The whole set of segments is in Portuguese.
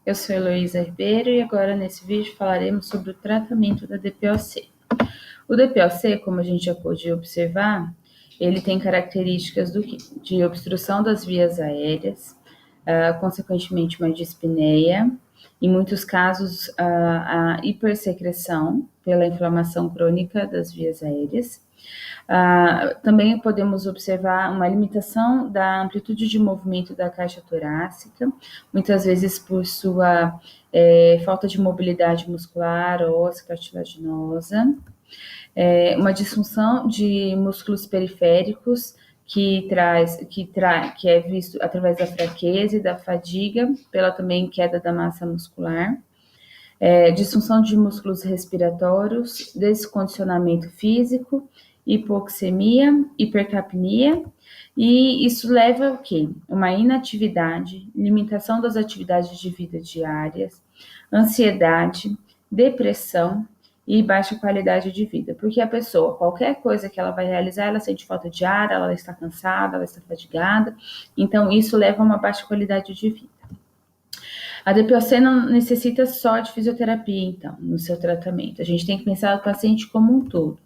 Eu sou Heloísa Ribeiro e agora nesse vídeo falaremos sobre o tratamento da DPOC. O DPOC, como a gente já pôde observar, ele tem características de obstrução das vias aéreas, consequentemente uma dispneia, em muitos casos a hipersecreção pela inflamação crônica das vias aéreas. Também podemos observar uma limitação da amplitude de movimento da caixa torácica, muitas vezes por sua falta de mobilidade muscular ou cartilaginosa, uma disfunção de músculos periféricos que é visto através da fraqueza e da fadiga, pela também queda da massa muscular. Disfunção de músculos respiratórios, descondicionamento físico, hipoxemia, hipercapnia, e isso leva ao quê? Uma inatividade, limitação das atividades de vida diárias, ansiedade, depressão e baixa qualidade de vida, porque a pessoa, qualquer coisa que ela vai realizar, ela sente falta de ar, ela está cansada, ela está fadigada, então isso leva a uma baixa qualidade de vida. A DPOC não necessita só de fisioterapia, então, no seu tratamento. A gente tem que pensar no paciente como um todo.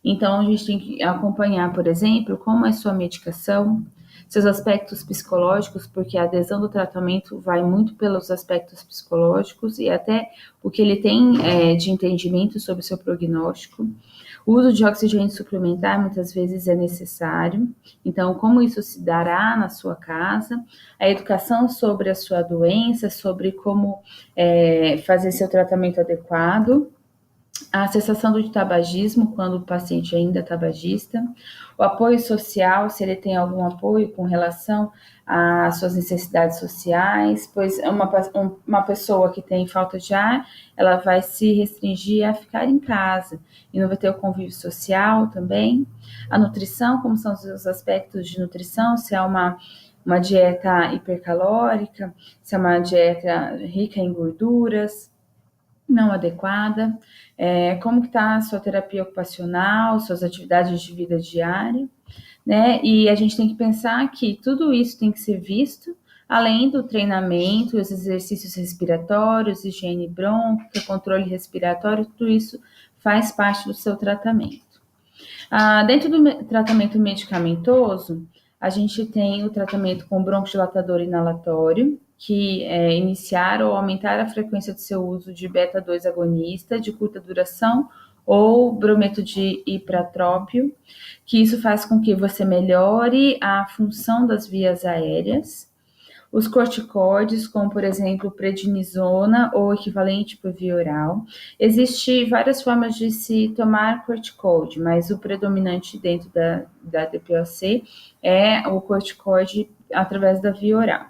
Então, a gente tem que acompanhar, por exemplo, como é sua medicação, seus aspectos psicológicos, porque a adesão do tratamento vai muito pelos aspectos psicológicos e até o que ele tem de entendimento sobre o seu prognóstico. O uso de oxigênio suplementar muitas vezes é necessário, então como isso se dará na sua casa, a educação sobre a sua doença, sobre como fazer seu tratamento adequado, a cessação do tabagismo, quando o paciente ainda é tabagista, o apoio social, se ele tem algum apoio com relação às suas necessidades sociais, pois uma pessoa que tem falta de ar, ela vai se restringir a ficar em casa e não vai ter o convívio social também. A nutrição, como são os aspectos de nutrição, se é uma dieta hipercalórica, se é uma dieta rica em gorduras, não adequada, como que está a sua terapia ocupacional, suas atividades de vida diária, né? E a gente tem que pensar que tudo isso tem que ser visto, além do treinamento, os exercícios respiratórios, higiene brônquica, controle respiratório, tudo isso faz parte do seu tratamento. Dentro do tratamento medicamentoso, a gente tem o tratamento com broncodilatador inalatório, que é iniciar ou aumentar a frequência do seu uso de beta-2 agonista de curta duração ou brometo de ipratrópio, que isso faz com que você melhore a função das vias aéreas. Os corticoides, como por exemplo prednisona ou equivalente por via oral. Existem várias formas de se tomar corticoide, mas o predominante dentro da DPOC é o corticoide através da via oral.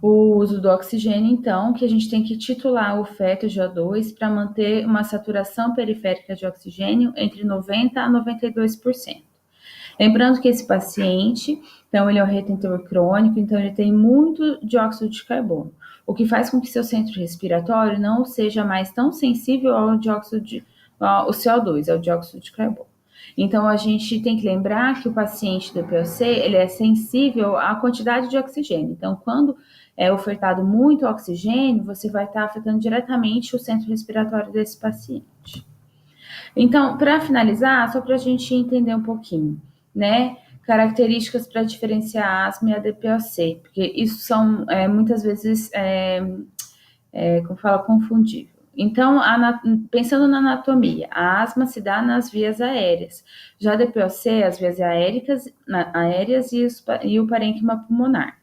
O uso do oxigênio, então, que a gente tem que titular o feto GO2 para manter uma saturação periférica de oxigênio entre 90% a 92%. Lembrando que esse paciente, então, ele é um retentor crônico, então ele tem muito dióxido de carbono, o que faz com que seu centro respiratório não seja mais tão sensível ao CO2, ao dióxido de carbono. Então, a gente tem que lembrar que o paciente do DPOC, ele é sensível à quantidade de oxigênio. Então, quando é ofertado muito oxigênio, você vai estar afetando diretamente o centro respiratório desse paciente. Então, para finalizar, só para a gente entender um pouquinho, né? Características para diferenciar a asma e a DPOC, porque isso são muitas vezes, confundível. Então, pensando na anatomia, a asma se dá nas vias aéreas, já a DPOC, as vias aéreas e o parênquima pulmonar.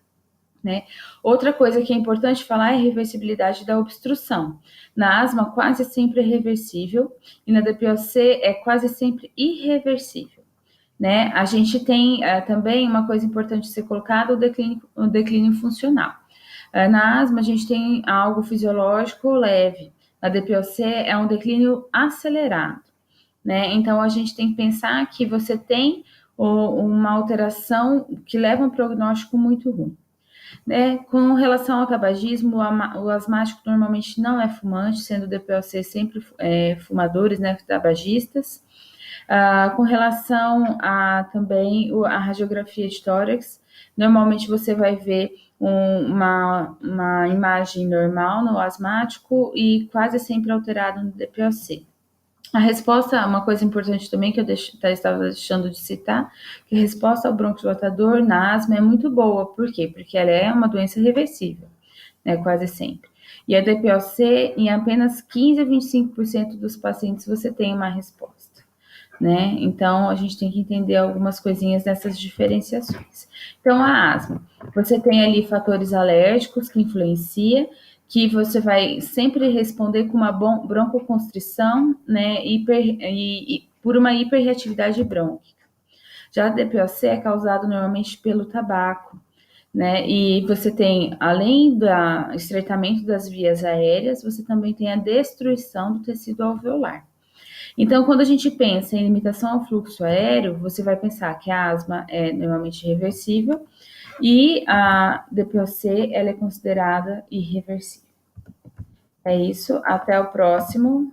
Né? Outra coisa que é importante falar é a reversibilidade da obstrução. Na asma, quase sempre é reversível, e na DPOC é quase sempre irreversível. Né? A gente tem também uma coisa importante de ser colocada, o declínio funcional. Na asma, a gente tem algo fisiológico leve. Na DPOC é um declínio acelerado. Né? Então, a gente tem que pensar que você tem uma alteração que leva a um prognóstico muito ruim. Né? Com relação ao tabagismo, o asmático normalmente não é fumante, sendo o DPOC sempre fumadores, né, tabagistas. Com relação a também a radiografia de tórax, normalmente você vai ver uma imagem normal no asmático e quase sempre alterado no DPOC. A resposta, uma coisa importante também que eu estava deixando de citar, que a resposta ao bronquidilatador na asma é muito boa. Por quê? Porque ela é uma doença reversível, né, quase sempre. E a DPOC, em apenas 15 a 25% dos pacientes você tem uma resposta, né? Então, a gente tem que entender algumas coisinhas dessas diferenciações. Então, a asma, você tem ali fatores alérgicos que influenciam, que você vai sempre responder com uma broncoconstrição, né, e por uma hiperreatividade brônquica. Já a DPOC é causado normalmente pelo tabaco, né, e você tem, além do estreitamento das vias aéreas, você também tem a destruição do tecido alveolar. Então, quando a gente pensa em limitação ao fluxo aéreo, você vai pensar que a asma é normalmente reversível e a DPOC ela é considerada irreversível. É isso, até o próximo.